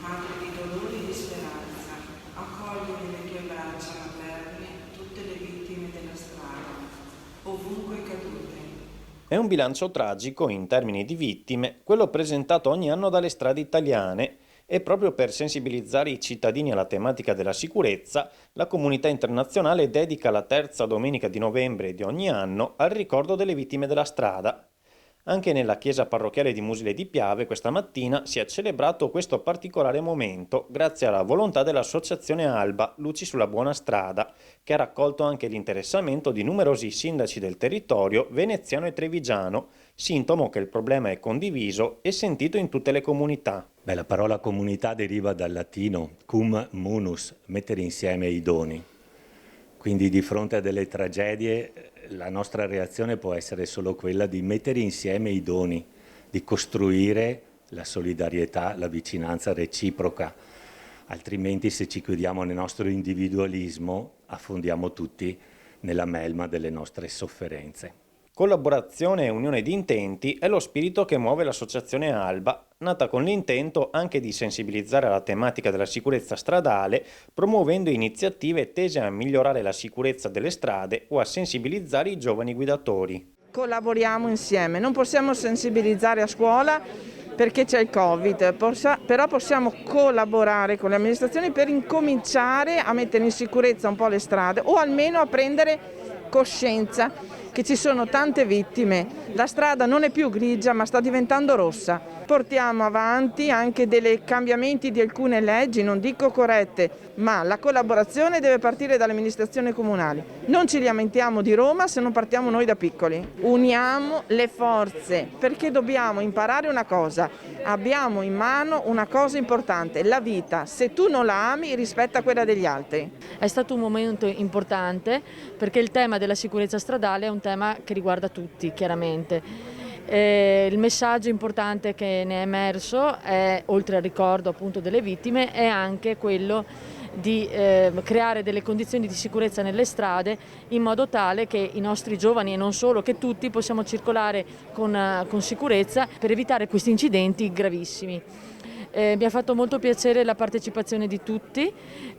madre di dolore e di speranza, accogli nelle tue braccia materne tutte le vittime della strada, ovunque cadute. È un bilancio tragico in termini di vittime, quello presentato ogni anno dalle strade italiane, e proprio per sensibilizzare i cittadini alla tematica della sicurezza, la comunità internazionale dedica la terza domenica di novembre di ogni anno al ricordo delle vittime della strada. Anche nella chiesa parrocchiale di Musile di Piave questa mattina si è celebrato questo particolare momento grazie alla volontà dell'associazione Alba Luci sulla buona strada, che ha raccolto anche l'interessamento di numerosi sindaci del territorio veneziano e trevigiano, sintomo che il problema è condiviso e sentito in tutte le comunità. La parola comunità deriva dal latino cum munus, mettere insieme i doni. Quindi di fronte a delle tragedie la nostra reazione può essere solo quella di mettere insieme i doni, di costruire la solidarietà, la vicinanza reciproca. Altrimenti, se ci chiudiamo nel nostro individualismo, affondiamo tutti nella melma delle nostre sofferenze. Collaborazione e unione di intenti è lo spirito che muove l'associazione Alba, nata con l'intento anche di sensibilizzare alla tematica della sicurezza stradale, promuovendo iniziative tese a migliorare la sicurezza delle strade o a sensibilizzare i giovani guidatori. Collaboriamo insieme, non possiamo sensibilizzare a scuola perché c'è il Covid, però possiamo collaborare con le amministrazioni per incominciare a mettere in sicurezza un po' le strade o almeno a prendere coscienza che ci sono tante vittime. La strada non è più grigia ma sta diventando rossa. Portiamo avanti anche dei cambiamenti di alcune leggi, non dico corrette, ma la collaborazione deve partire dalle amministrazioni comunali. Non ci lamentiamo di Roma se non partiamo noi da piccoli. Uniamo le forze perché dobbiamo imparare una cosa. Abbiamo in mano una cosa importante, la vita. Se tu non la ami, rispetta quella degli altri. È stato un momento importante perché il tema della sicurezza stradale è un tema che riguarda tutti, chiaramente. Il messaggio importante che ne è emerso è, oltre al ricordo appunto delle vittime, è anche quello di creare delle condizioni di sicurezza nelle strade in modo tale che i nostri giovani e non solo, che tutti possiamo circolare con sicurezza per evitare questi incidenti gravissimi. Mi ha fatto molto piacere la partecipazione di tutti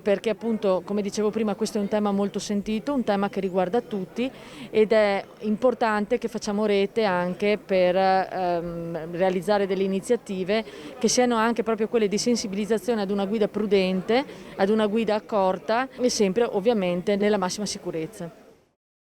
perché appunto, come dicevo prima, questo è un tema molto sentito, un tema che riguarda tutti ed è importante che facciamo rete anche per realizzare delle iniziative che siano anche proprio quelle di sensibilizzazione ad una guida prudente, ad una guida accorta e sempre ovviamente nella massima sicurezza.